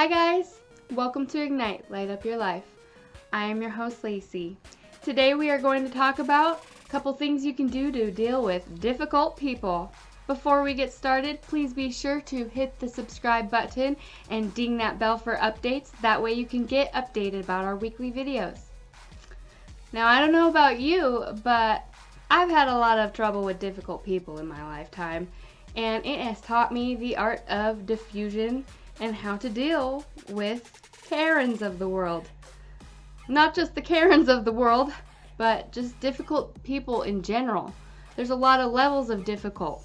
Hi guys! Welcome to Ignite, Light Up Your Life. I am your host, Lacy. Today we are going to talk about a couple things you can do to deal with difficult people. Before we get started, please be sure to hit the subscribe button and ding that bell for updates. That way you can get updated about our weekly videos. Now, I don't know about you, but I've had a lot of trouble with difficult people in my lifetime, and it has taught me the art of diffusion and how to deal with Karens of the world. Not just the Karens of the world, but just difficult people in general. There's a lot of levels of difficult,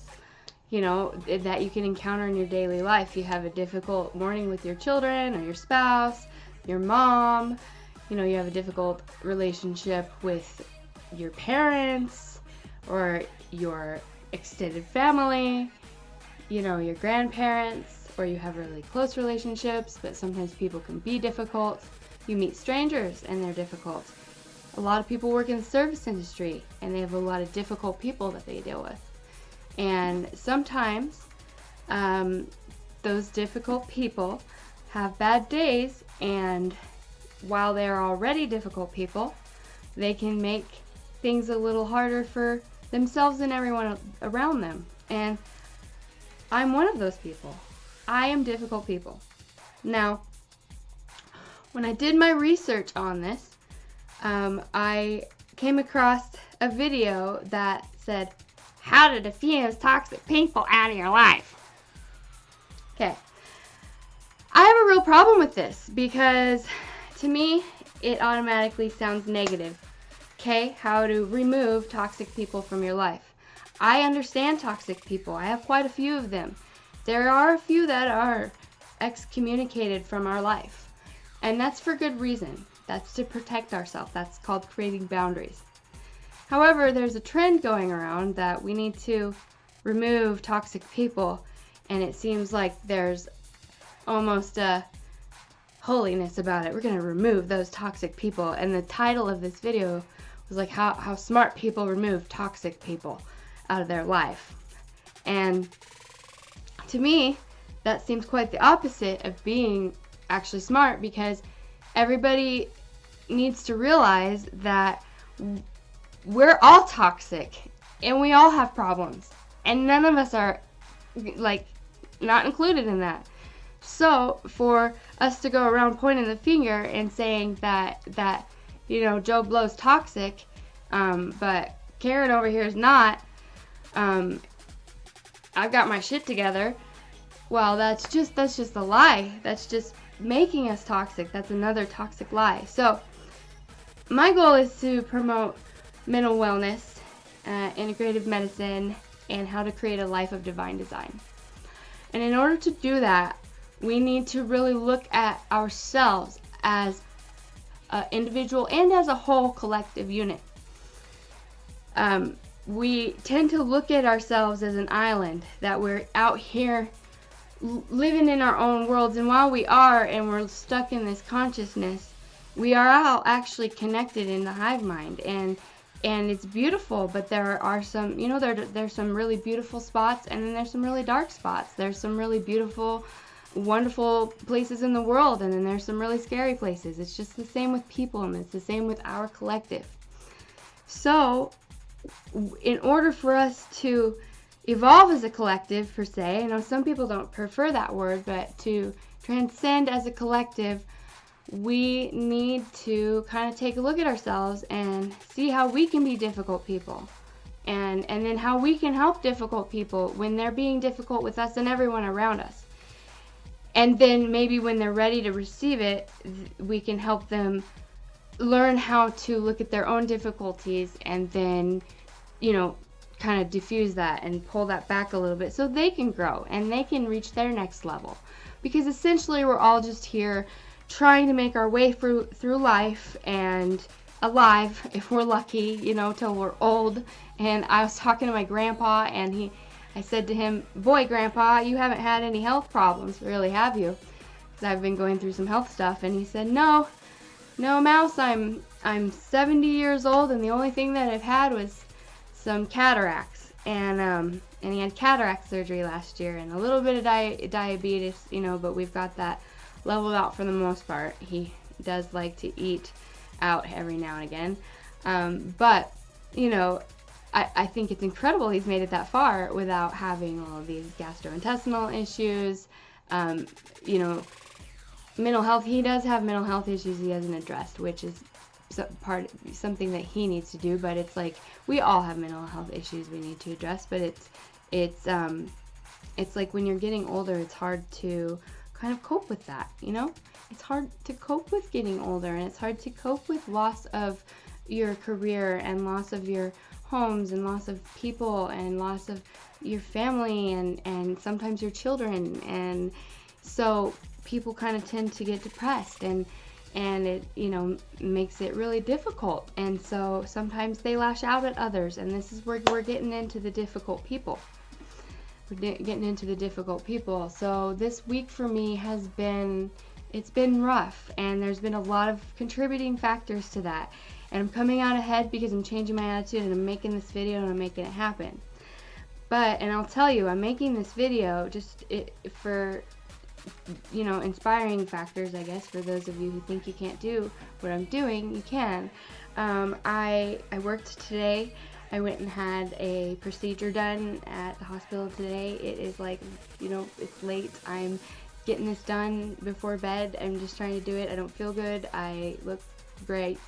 that you can encounter in your daily life. You have a difficult morning with your children or your spouse, your mom. You have a difficult relationship with your parents or your extended family, your grandparents, or you have really close relationships, but sometimes people can be difficult. You meet strangers and they're difficult. A lot of people work in the service industry and they have a lot of difficult people that they deal with. And sometimes those difficult people have bad days, and while they're already difficult people, they can make things a little harder for themselves and everyone around them. And I'm one of those people. I am difficult people. Now, when I did my research on this, I came across a video that said, how to diffuse toxic people out of your life. Okay. I have a real problem with this because to me, it automatically sounds negative. Okay, how to remove toxic people from your life. I understand toxic people. I have quite a few of them. There are a few that are excommunicated from our life. And that's for good reason. That's to protect ourselves. That's called creating boundaries. However, there's a trend going around that we need to remove toxic people, and it seems like there's almost a holiness about it. We're going to remove those toxic people. And the title of this video was like how smart people remove toxic people out of their life. And to me, that seems quite the opposite of being actually smart, because everybody needs to realize that we're all toxic and we all have problems, and none of us are not included in that. So for us to go around pointing the finger and saying that Joe Blow's toxic, but Karen over here is not, I've got my shit together. Well, that's just a lie. That's just making us toxic. That's another toxic lie. So my goal is to promote mental wellness, integrative medicine, and how to create a life of divine design. And in order to do that, we need to really look at ourselves as an individual and as a whole collective unit. We tend to look at ourselves as an island, that we're out here living in our own worlds, and while we are and we're stuck in this consciousness, we are all actually connected in the hive mind, and it's beautiful. But there are some, there's some really beautiful spots, and then there's some really dark spots. There's some really beautiful, wonderful places in the world, and then there's some really scary places. It's just the same with people, and it's the same with our collective. So in order for us to evolve as a collective, per se, I know some people don't prefer that word, but to transcend as a collective, we need to kind of take a look at ourselves and see how we can be difficult people, and then how we can help difficult people when they're being difficult with us and everyone around us. And then maybe when they're ready to receive it, we can help them learn how to look at their own difficulties and then, kind of diffuse that and pull that back a little bit so they can grow and they can reach their next level. Because essentially we're all just here trying to make our way through life and alive, if we're lucky, till we're old. And I was talking to my grandpa, and I said to him, boy, Grandpa, you haven't had any health problems, really, have you? Because I've been going through some health stuff. And he said, no, Mouse, I'm 70 years old, and the only thing that I've had was some cataracts, and he had cataract surgery last year, and a little bit of diabetes, but we've got that leveled out for the most part. He does like to eat out every now and again. But, you know, I think it's incredible he's made it that far without having all of these gastrointestinal issues. You know, mental health, he does have mental health issues he hasn't addressed, which is something that he needs to do. But it's like we all have mental health issues we need to address, but it's like when you're getting older, it's hard to kind of cope with that, you know? It's hard to cope with getting older, and it's hard to cope with loss of your career and loss of your homes and loss of people and loss of your family and sometimes your children. And so people kind of tend to get depressed, and it, you know, makes it really difficult. And so sometimes they lash out at others, and this is where we're getting into the difficult people. So this week for me it's been rough, and there's been a lot of contributing factors to that. And I'm coming out ahead because I'm changing my attitude, and I'm making this video, and I'm making it happen. And I'll tell you, I'm making this video just for, you know, inspiring factors, I guess, for those of you who think you can't do what I'm doing. You can. I worked today. I went and had a procedure done at the hospital today. It is like, you know, it's late. I'm getting this done before bed. I'm just trying to do it. I don't feel good. I look great.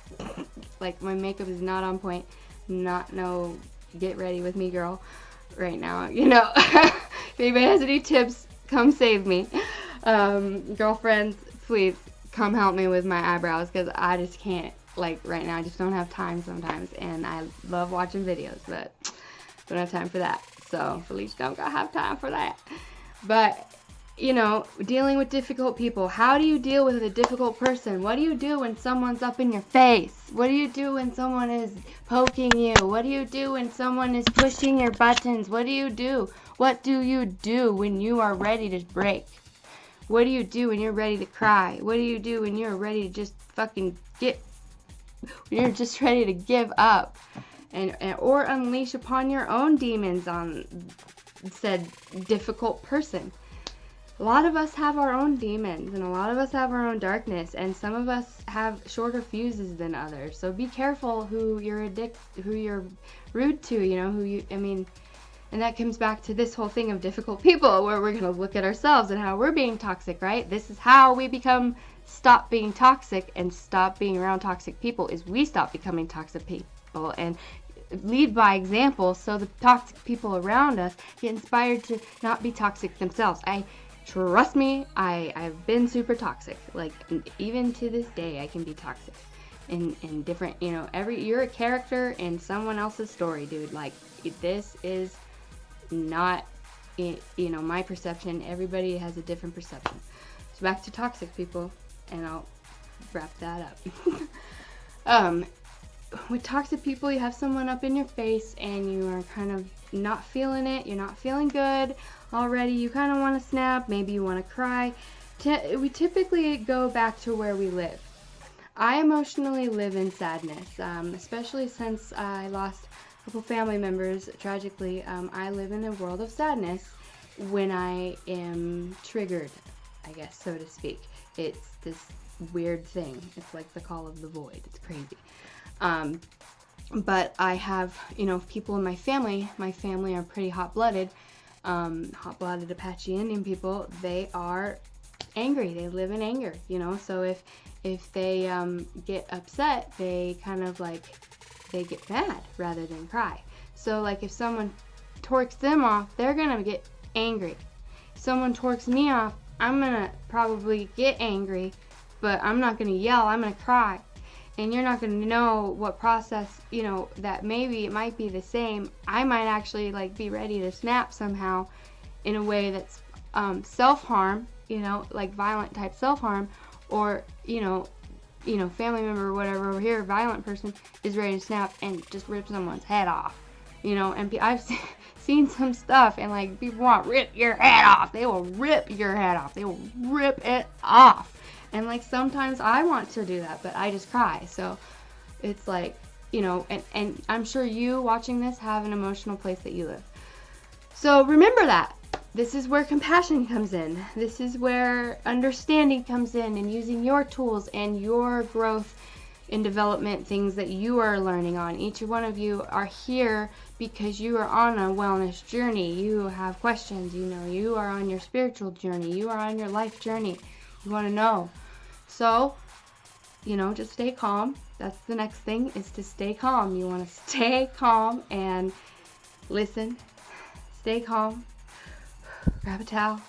Like, my makeup is not on point. No get ready with me girl right now, you know. If anybody has any tips, come save me. Girlfriends, please come help me with my eyebrows, because I just can't. Like, right now I just don't have time sometimes, and I love watching videos, but don't have time for that. So Felicia don't have time for that. But, you know, dealing with difficult people. How do you deal with a difficult person? What do you do when someone's up in your face? What do you do when someone is poking you? What do you do when someone is pushing your buttons? What do you do? What do you do when you are ready to break? What do you do when you're ready to cry? What do you do when you're ready to just fucking you're just ready to give up or unleash upon your own demons on said difficult person? A lot of us have our own demons, and a lot of us have our own darkness, and some of us have shorter fuses than others. So be careful who you're rude to, you know, and that comes back to this whole thing of difficult people, where we're going to look at ourselves and how we're being toxic, right? This is how we stop being toxic and stop being around toxic people, is we stop becoming toxic people and lead by example, so the toxic people around us get inspired to not be toxic themselves. Trust me, I've been super toxic. Like, even to this day, I can be toxic in different, you know, you're a character in someone else's story, dude. Like, this is not, you know, my perception. Everybody has a different perception. So back to toxic people, and I'll wrap that up. With toxic people, you have someone up in your face, and you are kind of not feeling it. You're not feeling good already. You kind of want to snap. Maybe you want to cry. We typically go back to where we live. I emotionally live in sadness, especially since I lost a couple family members tragically. I live in a world of sadness when I am triggered, I guess, so to speak. It's this weird thing. It's like the call of the void. It's crazy. But I have, you know, people in my family are pretty hot-blooded Apache Indian people. They are angry. They live in anger, you know. So if they get upset, they kind of like, they get mad rather than cry. So like, if someone torques them off, they're gonna get angry. If someone torques me off, I'm gonna probably get angry, but I'm not gonna yell. I'm gonna cry. And you're not going to know what process, you know, that maybe it might be the same. I might actually like be ready to snap somehow in a way that's self-harm, you know, like violent type self-harm, or, you know, family member or whatever over here, violent person is ready to snap and just rip someone's head off, you know. And I've seen some stuff, and like, people want to rip your head off. They will rip your head off. They will rip it off. And like, sometimes I want to do that, but I just cry. So it's like, you know, and I'm sure you watching this have an emotional place that you live. So remember that. this is where compassion comes in. This is where understanding comes in, and using your tools and your growth and development, things that you are learning on. Each one of you are here because you are on a wellness journey. You have questions, you are on your spiritual journey. You are on your life journey. You want to know. So, just stay calm. That's the next thing, is to stay calm. You want to stay calm and listen. Stay calm. Grab a towel.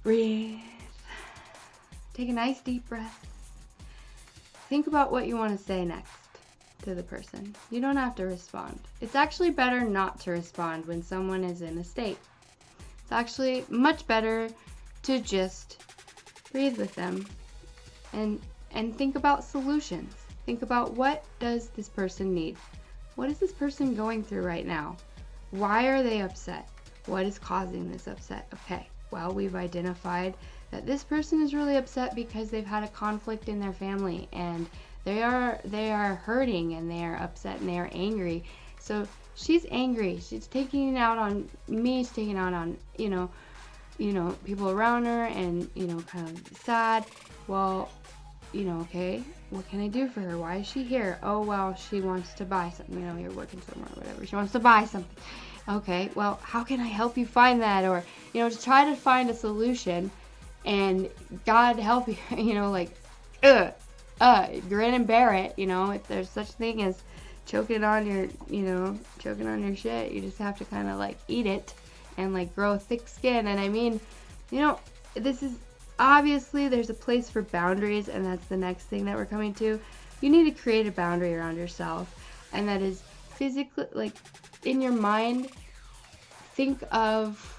Breathe. Take a nice deep breath. Think about what you want to say next to the person. You don't have to respond. It's actually better not to respond when someone is in a state. It's actually much better to just breathe with them and think about solutions. Think about, what does this person need? What is this person going through right now? Why are they upset? What is causing this upset? Okay, well, we've identified that this person is really upset because they've had a conflict in their family, and they are hurting, and they are upset, and they are angry. So she's angry. She's taking it out on me. She's taking it out on people around her, and kind of sad. Well, okay, what can I do for her? Why is she here? Oh, well, she wants to buy something. You're working somewhere or whatever. She wants to buy something. Okay, well, how can I help you find that? Or, to try to find a solution, and God help you, grin and bear it, if there's such thing as choking on your shit. You just have to kind of eat it and grow thick skin. And I mean, this is, obviously there's a place for boundaries, and that's the next thing that we're coming to. You need to create a boundary around yourself, and that is physically, in your mind, think of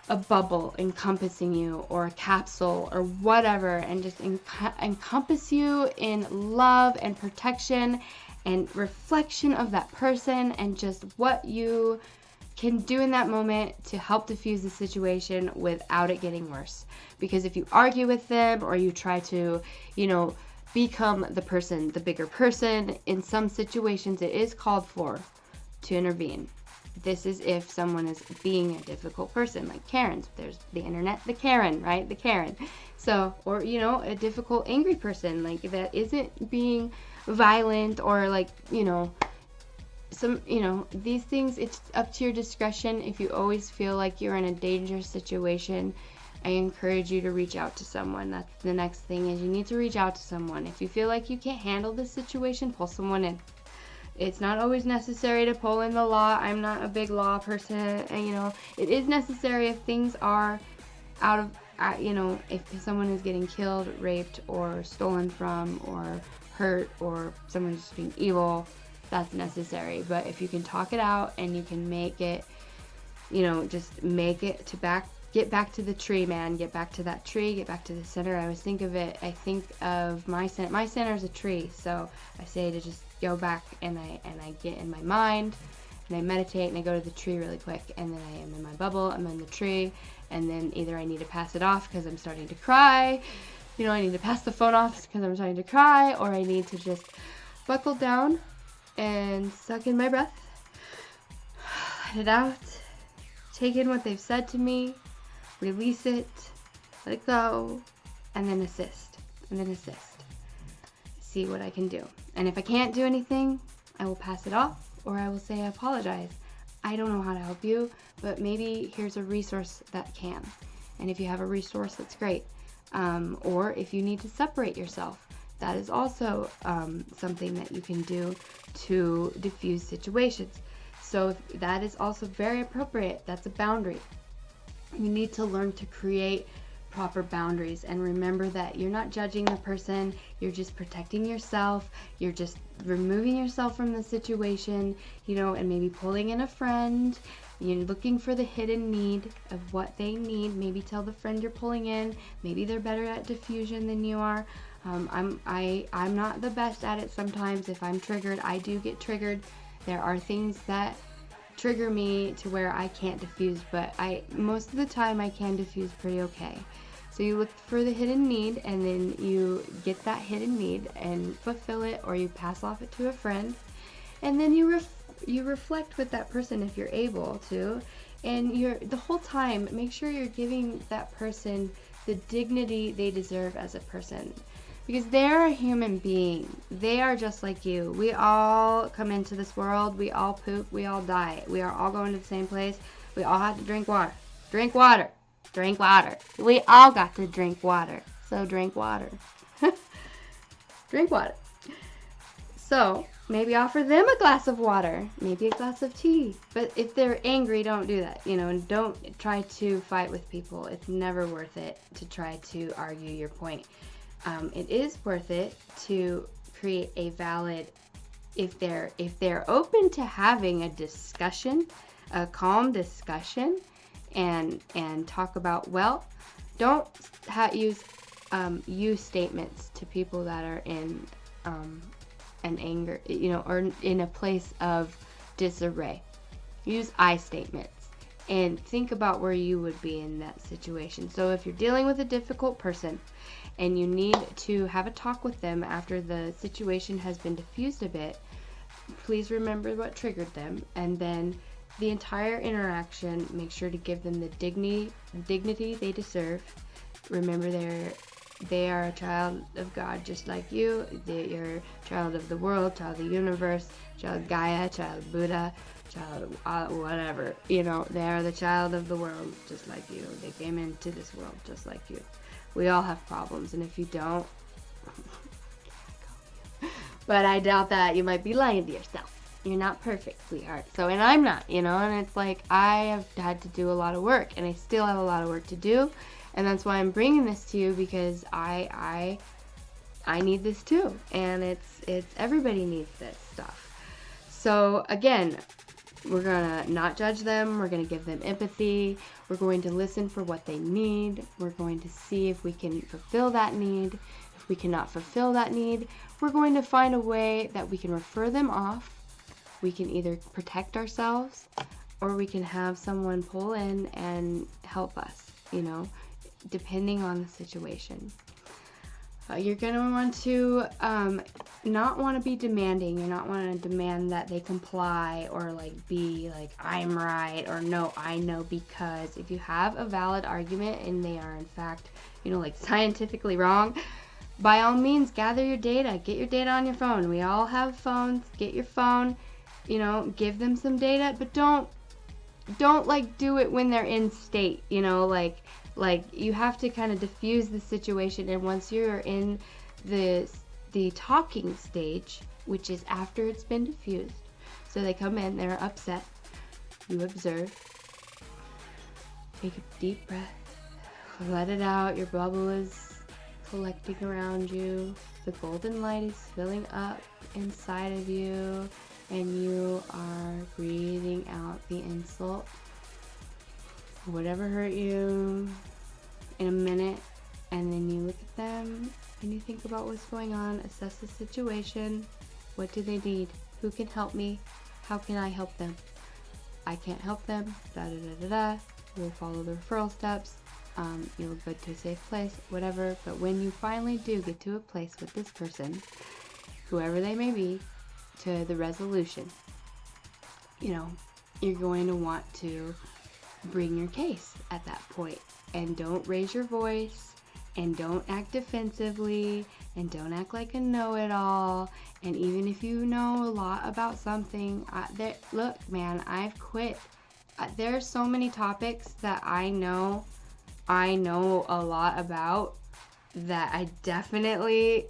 a bubble encompassing you, or a capsule, or whatever, and just encompass you in love and protection and reflection of that person, and just what you can do in that moment to help diffuse the situation without it getting worse. Because if you argue with them, or you try to, become the bigger person, in some situations it is called for to intervene. This is if someone is being a difficult person, like Karens. There's the internet, the Karen, right? The Karen. So, or, a difficult, angry person, that isn't being violent, or these things, it's up to your discretion. If you always feel like you're in a dangerous situation, I encourage you to reach out to someone. That's the next thing, is you need to reach out to someone. If you feel like you can't handle this situation, pull someone in. It's not always necessary to pull in the law. I'm not a big law person, and it is necessary if things are out of, if someone is getting killed, raped, or stolen from, or hurt, or someone's just being evil, that's necessary. But if you can talk it out, and you can make it, just make it to get back to the tree, man. Get back to that tree. Get back to the center. I think of my center. My center is a tree. So I say to just go back, and I get in my mind, and I meditate, and I go to the tree really quick, and then I am in my bubble. I'm in the tree, and then either I need to pass it off because I'm starting to cry. I need to pass the phone off because I'm starting to cry, or I need to just buckle down and suck in my breath, let it out, take in what they've said to me, release it, let it go, and then assist, see what I can do. And if I can't do anything, I will pass it off, or I will say I apologize. I don't know how to help you, but maybe here's a resource that can. And if you have a resource, that's great. Or if you need to separate yourself, that is also something that you can do to diffuse situations. So that is also very appropriate. That's a boundary. You need to learn to create proper boundaries, and remember that you're not judging the person, you're just protecting yourself, you're just removing yourself from the situation, and maybe pulling in a friend. You're looking for the hidden need of what they need. Maybe tell the friend you're pulling in, maybe they're better at diffusion than you are. I'm not the best at it sometimes. If I'm triggered, I do get triggered. There are things that trigger me to where I can't diffuse, but most of the time I can diffuse pretty okay. So you look for the hidden need, and then you get that hidden need and fulfill it, or you pass off it to a friend, and then you reflect with that person if you're able to, And the whole time, make sure you're giving that person the dignity they deserve as a person. Because they're a human being. They are just like you. We all come into this world. We all poop. We all die. We are all going to the same place. We all have to drink water. Drink water. Drink water. We all got to drink water. So drink water. Drink water. So maybe offer them a glass of water. Maybe a glass of tea. But if they're angry, don't do that. And don't try to fight with people. It's never worth it to try to argue your point. It is worth it to create a valid, if they're open to having a discussion, a calm discussion, and talk about, well, don't use statements to people that are in an anger, or in a place of disarray. Use I statements and think about where you would be in that situation. So if you're dealing with a difficult person and you need to have a talk with them after the situation has been diffused a bit, please remember what triggered them, and then the entire interaction, make sure to give them the dignity they deserve. Remember, they are a child of God just like you. You're a child of the world, child of the universe, child of Gaia, child of Buddha, child of whatever. They are the child of the world just like you. They came into this world just like you. We all have problems, and if you don't, but I doubt that. You might be lying to yourself. You're not perfect, sweetheart. So, and I'm not, and it's like I have had to do a lot of work, and I still have a lot of work to do, and that's why I'm bringing this to you, because I need this too, and it's everybody needs this stuff. So again, we're gonna not judge them. We're gonna give them empathy. We're going to listen for what they need. We're going to see if we can fulfill that need. If we cannot fulfill that need, we're going to find a way that we can refer them off. We can either protect ourselves, or we can have someone pull in and help us, depending on the situation. You're going to want to not want to be demanding. You're not want to demand that they comply, or be like, I'm right, or no, I know, because if you have a valid argument and they are in fact, scientifically wrong, by all means, gather your data. Get your data on your phone. We all have phones. Get your phone, give them some data, but don't do it when they're in state, you have to kind of diffuse the situation, and once you're in the talking stage, which is after it's been diffused, so they come in, they're upset, you observe, take a deep breath, let it out, your bubble is collecting around you, the golden light is filling up inside of you, and you are breathing out the insult, whatever hurt you, in a minute, and then you look at them and you think about what's going on, assess the situation, what do they need, who can help me, how can I help them, I can't help them, we'll follow the referral steps, you'll go to a safe place, whatever. But when you finally do get to a place with this person, whoever they may be, to the resolution, you're going to want to bring your case at that point, and don't raise your voice, and don't act defensively, and don't act like a know-it-all. And even if you know a lot about something, look, man, I've quit. There are so many topics that I know a lot about, that I definitely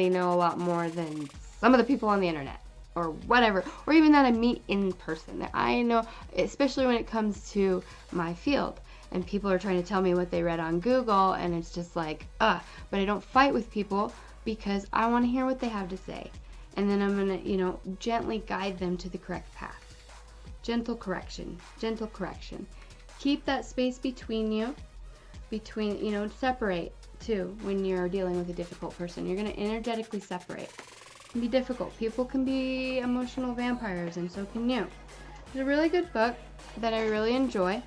know a lot more than some of the people on the internet, or whatever, or even that I meet in person, that I know, especially when it comes to my field, and people are trying to tell me what they read on Google, and it's just like, but I don't fight with people, because I want to hear what they have to say, and then I'm going to, gently guide them to the correct path. Gentle correction. Keep that space between you, separate too. When you're dealing with a difficult person, you're going to energetically separate. It can be difficult. People can be emotional vampires, and so can you. It's a really good book that I really enjoy.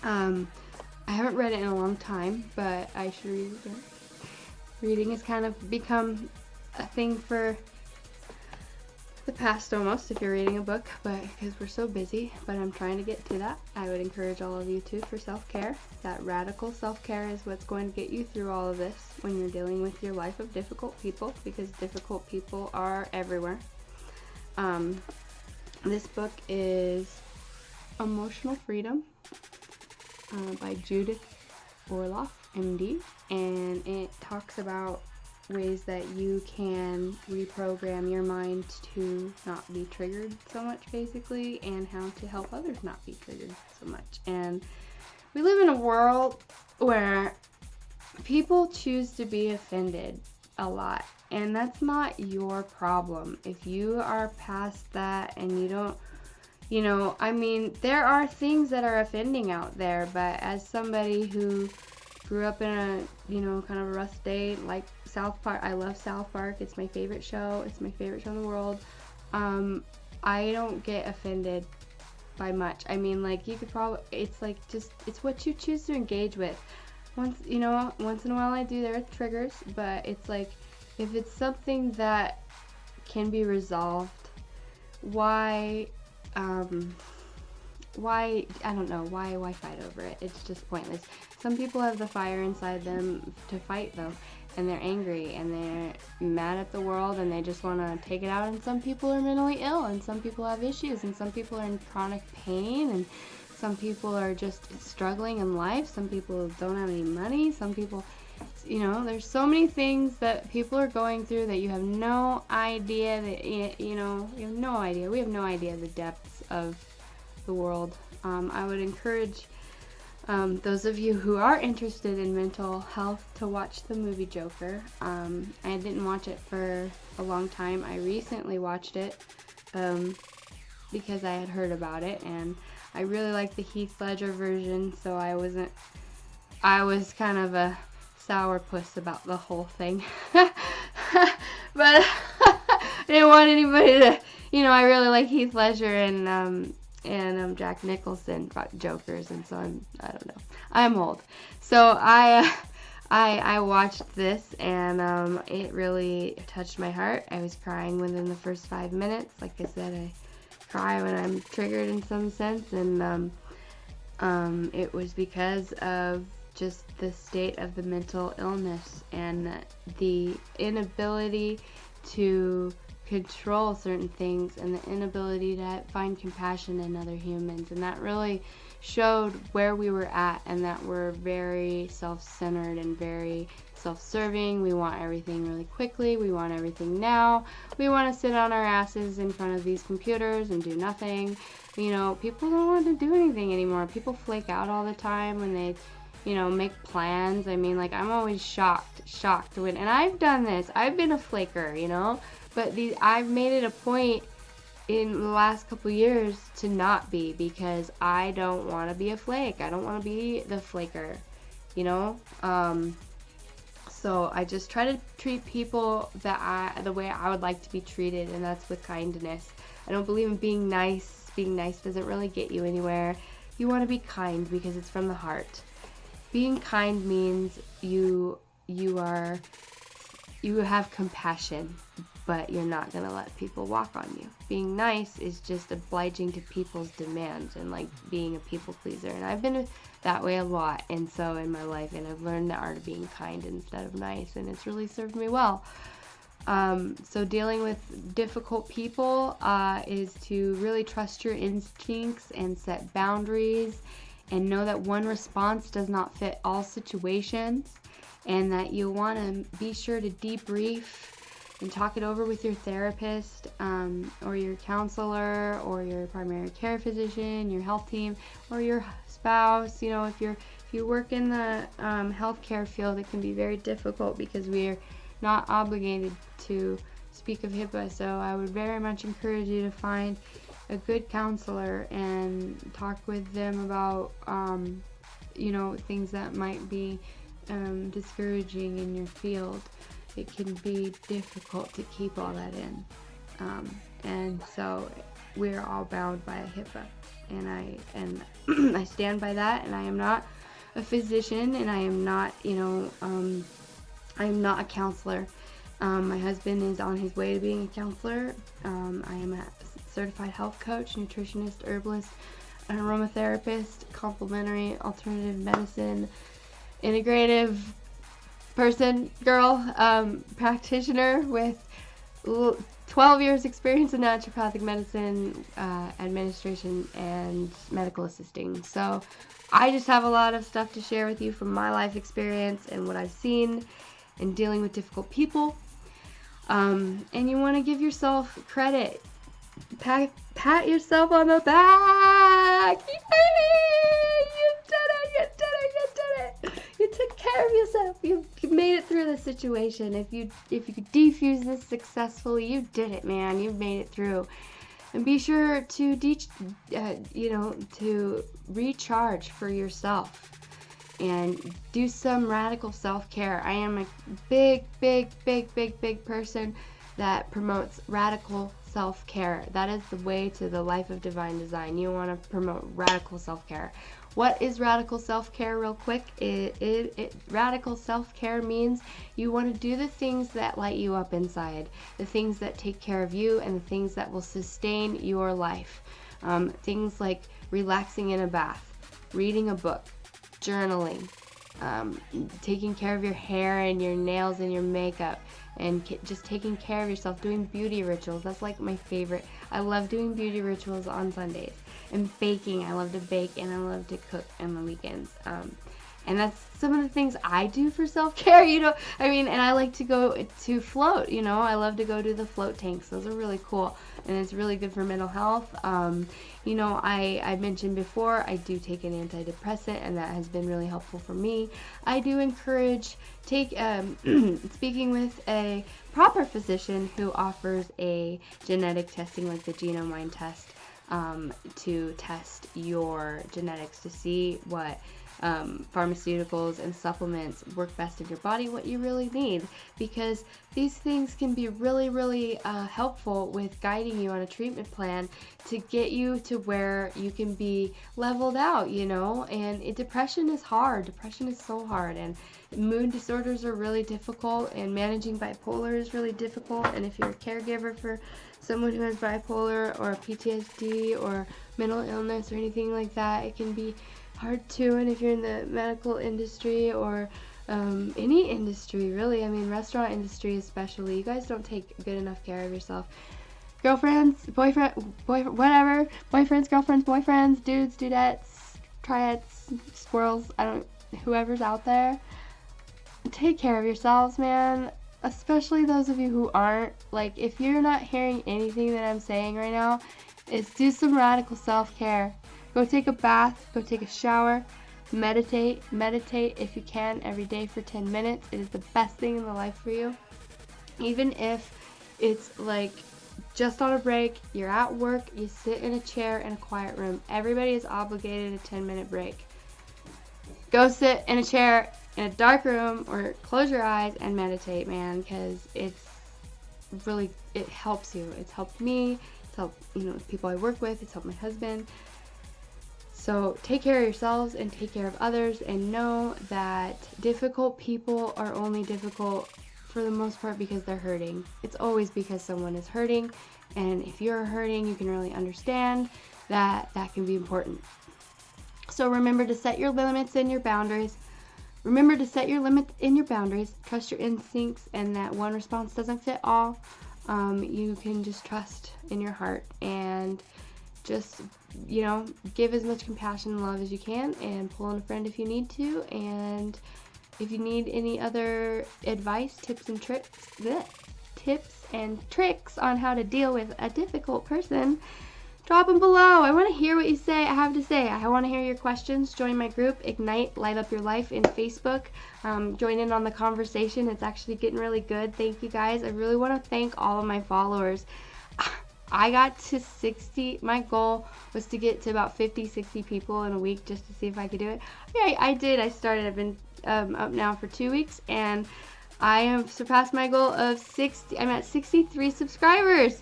I haven't read it in a long time, but I should read it again. Reading has kind of become a thing for the past almost if you're reading a book, but because we're so busy, but I'm trying to get to that. I would encourage all of you to for self-care. That radical self-care is what's going to get you through all of this when you're dealing with your life of difficult people, because difficult people are everywhere. This book is Emotional Freedom by Judith Orloff, MD, and it talks about ways that you can reprogram your mind to not be triggered so much, basically, and how to help others not be triggered so much. And we live in a world where people choose to be offended a lot, and that's not your problem. If you are past that and you don't, I mean, there are things that are offending out there, but as somebody who grew up in a, kind of a rough state, like South Park. I love South Park. It's my favorite show. It's my favorite show in the world. I don't get offended by much. I mean, like, you could probably, it's like just, it's what you choose to engage with. Once in a while I do, there are triggers, but it's like, if it's something that can be resolved, why, I don't know, why fight over it? It's just pointless. Some people have the fire inside them to fight, though, and they're angry, and they're mad at the world, and they just want to take it out, and some people are mentally ill, and some people have issues, and some people are in chronic pain, and some people are just struggling in life, some people don't have any money, some people, there's so many things that people are going through that you have no idea, that, you have no idea. We have no idea the depths of the world. I would encourage those of you who are interested in mental health to watch the movie Joker. I didn't watch it for a long time. I recently watched it because I had heard about it, and I really liked the Heath Ledger version, so I was kind of a sourpuss about the whole thing. But I didn't want anybody to, I really like Heath Ledger and Jack Nicholson Jokers, and so I don't know. I'm old. So I watched this, and it really touched my heart. I was crying within the first 5 minutes. Like I said, I cry when I'm triggered in some sense, and it was because of just the state of the mental illness and the inability to control certain things, and the inability to find compassion in other humans. And that really showed where we were at, and that we're very self-centered and very self-serving. We want everything really quickly. We want everything now. We want to sit on our asses in front of these computers and do nothing. People don't want to do anything anymore. People flake out all the time when they make plans. I mean, like, I'm always shocked when, and I've done this. I've been a flaker, but I've made it a point in the last couple years to not be, because I don't want to be a flake. I don't want to be the flaker, so I just try to treat people the way I would like to be treated, and that's with kindness. I don't believe in being nice. Being nice doesn't really get you anywhere. You want to be kind because it's from the heart. Being kind means you have compassion, but you're not going to let people walk on you. Being nice is just obliging to people's demands and, like, being a people pleaser. And I've been that way a lot, and so in my life, and I've learned the art of being kind instead of nice, and it's really served me well. So dealing with difficult people is to really trust your instincts and set boundaries, and know that one response does not fit all situations, and that you want to be sure to debrief and talk it over with your therapist, or your counselor, or your primary care physician, your health team, or your spouse. If you work in the healthcare field, it can be very difficult because we are not obligated to speak of HIPAA. So I would very much encourage you to find a good counselor and talk with them about things that might be discouraging in your field. It can be difficult to keep all that in, and so we're all bound by a HIPAA, and I stand by that. And I am not a physician, and I am not I am not a counselor. My husband is on his way to being a counselor. I am a certified health coach, nutritionist, herbalist, an aromatherapist, complementary alternative medicine, integrative practitioner with 12 years experience in naturopathic medicine, administration, and medical assisting. So I just have a lot of stuff to share with you from my life experience and what I've seen in dealing with difficult people. And you want to give yourself credit. Pat yourself on the back. Yay! You did it! You took care of yourself. You made it through this situation. If you could defuse this successfully, you did it, man. You made it through. And be sure to to recharge for yourself and do some radical self-care. I am a big person that promotes radical self-care. That is the way to the life of divine design. You want to promote radical self-care. What is radical self-care, real quick? Radical self-care means you want to do the things that light you up inside, the things that take care of you, and the things that will sustain your life. Things like relaxing in a bath, reading a book, journaling, taking care of your hair and your nails and your makeup, and just taking care of yourself, doing beauty rituals. That's like my favorite. I love doing beauty rituals on Sundays. And baking. I love to bake and I love to cook on the weekends. And that's some of the things I do for self-care, and I like to go to float, I love to go to the float tanks. Those are really cool, and it's really good for mental health. I mentioned before, I do take an antidepressant, and that has been really helpful for me. I do encourage speaking with a proper physician who offers a genetic testing like the Genome test, to test your genetics to see what pharmaceuticals and supplements work best in your body, what you really need, because these things can be really helpful with guiding you on a treatment plan to get you to where you can be leveled out, and depression is hard. Depression is so hard, and mood disorders are really difficult, and managing bipolar is really difficult. And if you're a caregiver for someone who has bipolar or PTSD or mental illness or anything like that, it can be hard too. And if you're in the medical industry or any industry, really, restaurant industry especially, you guys don't take good enough care of yourself. Girlfriends, boyfriends, girlfriends, boyfriends, dudes, dudettes, triads, squirrels, whoever's out there, take care of yourselves, man. Especially those of you who aren't. Like, if you're not hearing anything that I'm saying right now, it's do some radical self-care. Go take a bath, go take a shower, meditate if you can every day for 10 minutes. It is the best thing in the life for you. Even if it's like just on a break, you're at work, you sit in a chair in a quiet room. Everybody is obligated a 10-minute break. Go sit in a chair in a dark room or close your eyes and meditate, man, because it helps you. It's helped me. It's helped people I work with. It's helped my husband. So take care of yourselves and take care of others, and know that difficult people are only difficult for the most part because they're hurting. It's always because someone is hurting, and if you're hurting, you can really understand that can be important. So remember to set your limits and your boundaries. Trust your instincts, and that one response doesn't fit all. You can just trust in your heart and just, give as much compassion and love as you can, and pull in a friend if you need to. And if you need any other advice, tips and tricks on how to deal with a difficult person, drop them below. I want to hear what you have to say. I want to hear your questions. Join my group, Ignite, Light Up Your Life, in Facebook. Join in on the conversation. It's actually getting really good. Thank you, guys. I really want to thank all of my followers. I got to 60. My goal was to get to about 50, 60 people in a week just to see if I could do it. Yeah, I did. I started. I've been up now for 2 weeks, and I have surpassed my goal of 60. I'm at 63 subscribers.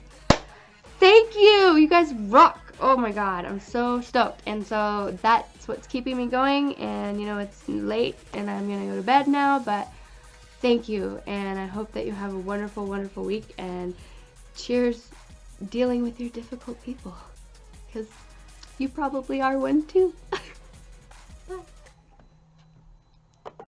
Thank you! You guys rock! Oh my god, I'm so stoked. And so that's what's keeping me going. And it's late and I'm gonna go to bed now, but Thank you, and I hope that you have a wonderful, wonderful week, and cheers dealing with your difficult people, because you probably are one too.